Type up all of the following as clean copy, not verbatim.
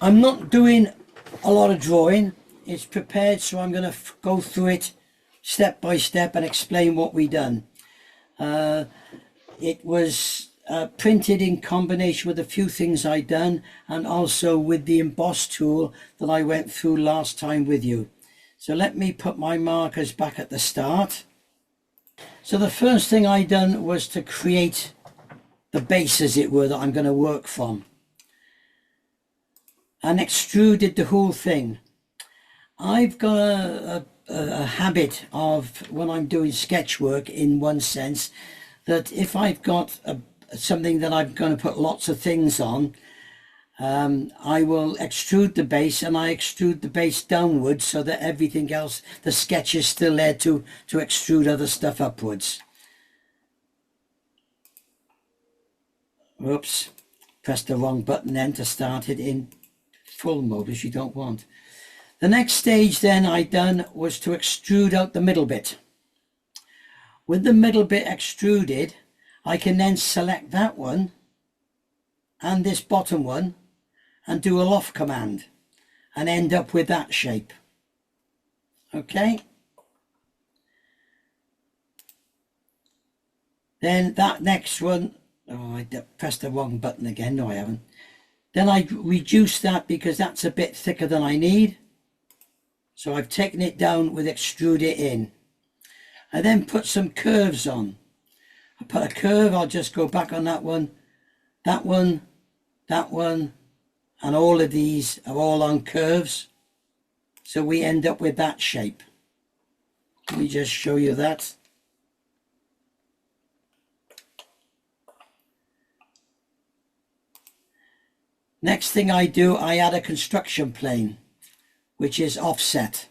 I'm not doing a lot of drawing. It's prepared, so I'm going to go through it step by step and explain what we done. It was printed in combination with a few things I done, and also with the emboss tool that I went through last time with you. So let me put my markers back at the start. So the first thing I done was to create the base, as it were, that I'm going to work from, and extruded the whole thing. I've got a habit of, when I'm doing sketch work, in one sense, that if I've got something that I'm going to put lots of things on, I will extrude the base, and I extrude the base downwards so that everything else, the sketch, is still there to extrude other stuff upwards. Whoops, pressed the wrong button then to start it in full mode, which you don't want. The next stage then I done was to extrude out the middle bit. With the middle bit extruded, I can then select that one and this bottom one and do a loft command and end up with that shape. Okay. Then that next one, oh, I pressed the wrong button again. No, I haven't. Then I reduce that because that's a bit thicker than I need. So I've taken it down with extrude it in. I then put some curves on. I put a curve, I'll just go back on that one, that one, that one, and all of these are all on curves. So we end up with that shape. Let me just show you that. Next thing I do, I add a construction plane, which is offset.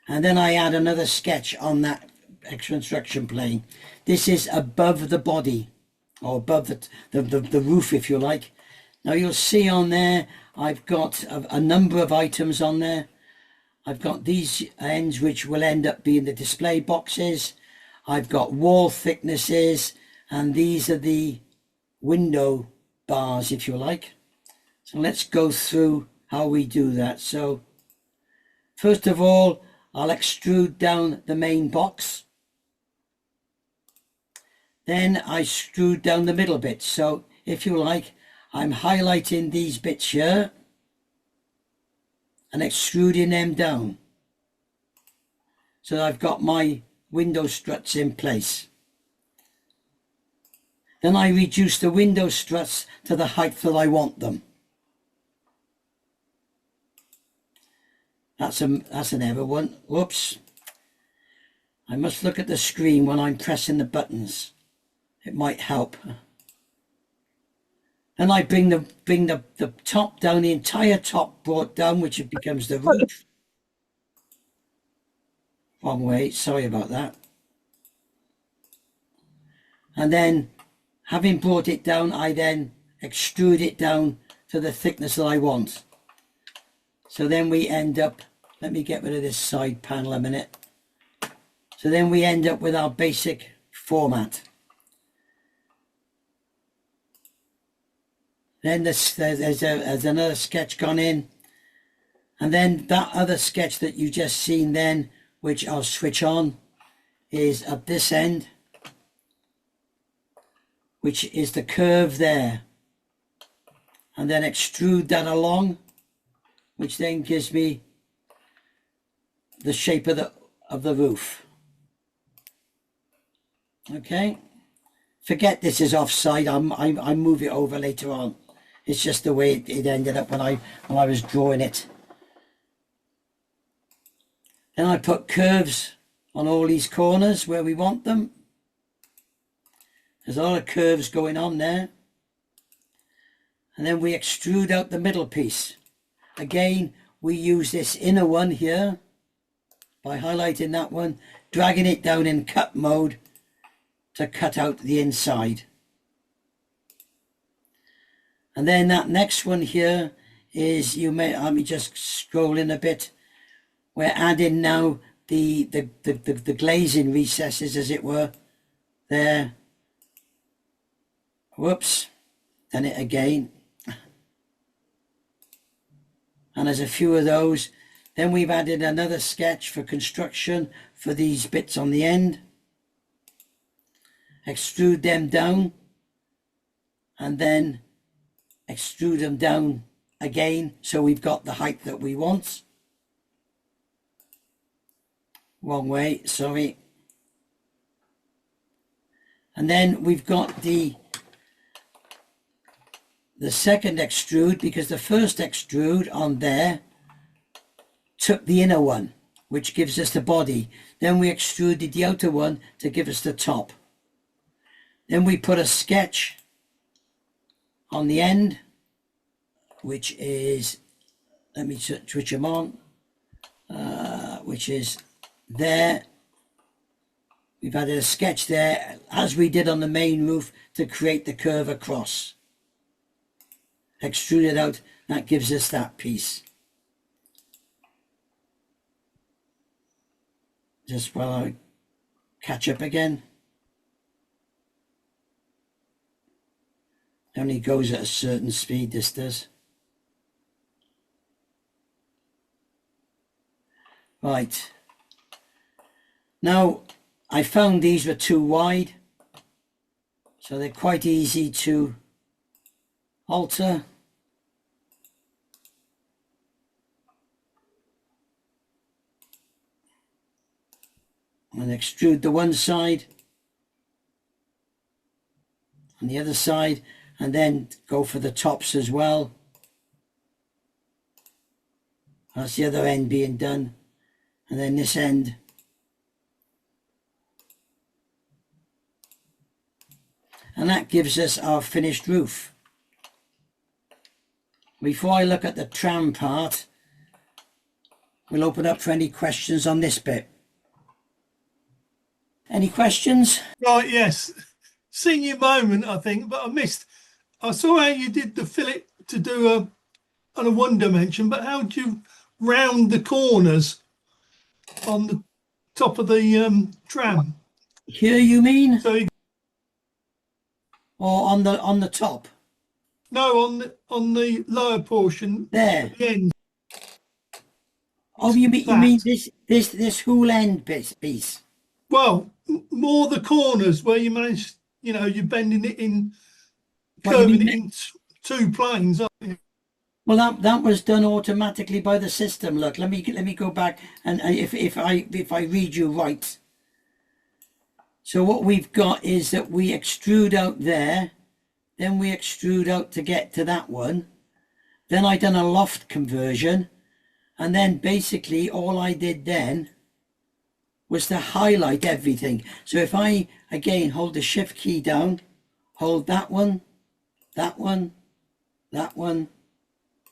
And then I add another sketch on that construction plane. This is above the body, or above the roof, if you like. Now you'll see on there, I've got a number of items on there. I've got these ends, which will end up being the display boxes. I've got wall thicknesses, and these are the window bars, if you like. So let's go through how we do that. So first of all, I'll extrude down the main box. Then I extrude down the middle bit. So if you like, I'm highlighting these bits here and extruding them down. So I've got my window struts in place. Then I reduce the window struts to the height that I want them. That's an error one. Whoops. I must look at the screen when I'm pressing the buttons. It might help. Then I bring the top down, the entire top brought down, which it becomes the roof. Wrong way, sorry about that. And then, having brought it down, I then extrude it down to the thickness that I want. So then we end up, let me get rid of this side panel a minute. So then we end up with our basic format. Then there's another sketch gone in. And then that other sketch that you just seen then, which I'll switch on, is at this end, which is the curve there. And then extrude that along, which then gives me the shape of the roof. Okay, forget this is offside. I move it over later on. It's just the way it ended up when I was drawing it. Then I put curves on all these corners where we want them. There's a lot of curves going on there. And then we extrude out the middle piece. Again, we use this inner one here by highlighting that one, dragging it down in cut mode to cut out the inside. And then that next one here is, let me just scroll in a bit. We're adding now the glazing recesses, as it were, there. Whoops, done it again. and there's a few of those. Then we've added another sketch for construction for these bits on the end. Extrude them down and then extrude them down again, so we've got the height that we want. Wrong way, sorry. And then we've got the second extrude, because the first extrude on there took the inner one, which gives us the body. Then we extruded the outer one to give us the top. Then we put a sketch on the end, which is, let me switch them on, which is there. We've added a sketch there, as we did on the main roof, to create the curve across. Extrude it out, that gives us that piece. Just while I catch up again. It only goes at a certain speed, this does. Right. Now, I found these were too wide, so they're quite easy to alter. And extrude the one side and the other side, and then go for the tops as well. That's the other end being done, and then this end. And that gives us our finished roof. Before I look at the tram part, we'll open up for any questions on this bit. Any questions? Right, yes. Senior moment, I think, but I saw how you did the fillet to do on a one dimension, but how do you round the corners on the top of the tram? Here you mean? So or on the top? No, on the lower portion. There. At the end. Oh, you mean this whole end piece? Well, more the corners where you manage, you're bending it in, curving it in two planes, aren't you? Well, that was done automatically by the system. Look, let me go back, and if I read you right. So what we've got is that we extrude out there, then we extrude out to get to that one. Then I done a loft conversion, and then basically all I did then was to highlight everything. So if I again hold the shift key down, hold that one, that one, that one,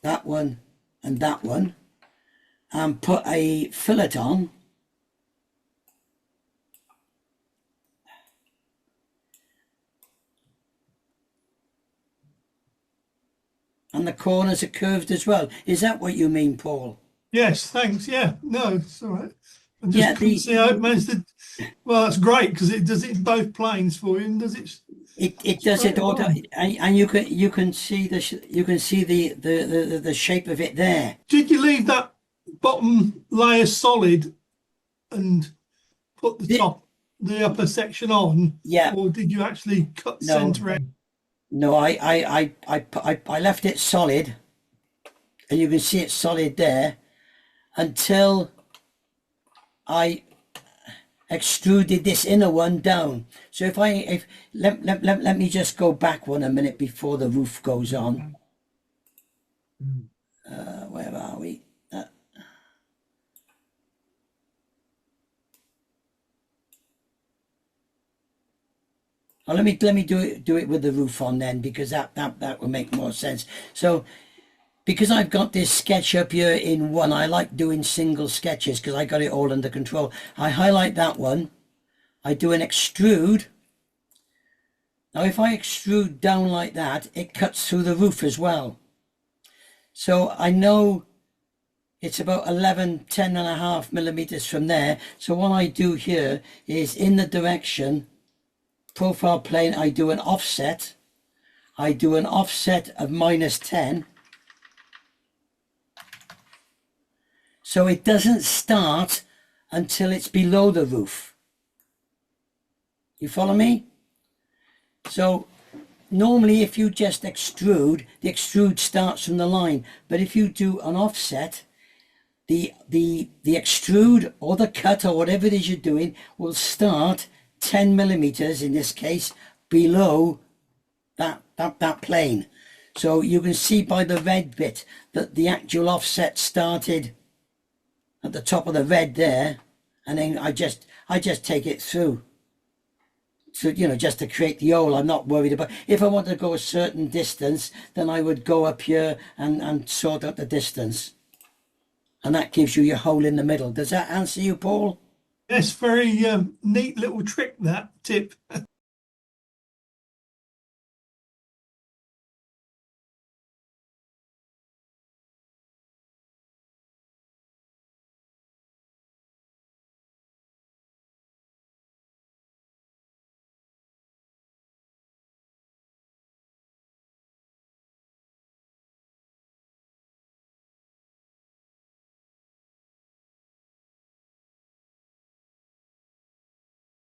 that one, and that one, and put a fillet on, and the corners are curved as well. Is that what you mean, Paul? Yes, thanks. Yeah, no, it's all right. I just couldn't see how it managed to. Well, that's great because it does it in both planes for you, and does it? It does it auto, and you can see the shape of it there. Did you leave that bottom layer solid and put the upper section on? Yeah. Or did you actually cut centre out? No, I left it solid, and you can see it solid there until I extruded this inner one down. So let me just go back a minute before the roof goes on. Where are we? Oh, let me do it with the roof on then, because that will make more sense. So because I've got this sketch up here in one, I like doing single sketches because I got it all under control. I highlight that one, I do an extrude. Now if I extrude down like that, it cuts through the roof as well. So I know it's about 10.5 millimeters from there. So what I do here is in the direction profile plane, I do an offset. I do an offset of -10. So it doesn't start until it's below the roof. You follow me? So normally if you just extrude, the extrude starts from the line. But if you do an offset, the extrude or the cut or whatever it is you're doing will start 10 millimeters in this case below that plane. So you can see by the red bit that the actual offset started at the top of the red there, and then I just take it through. So, you know, just to create the hole. I'm not worried about, if I want to go a certain distance, then I would go up here and sort out the distance. And that gives you your hole in the middle. Does that answer you, Paul? Yes, very neat little trick, that tip.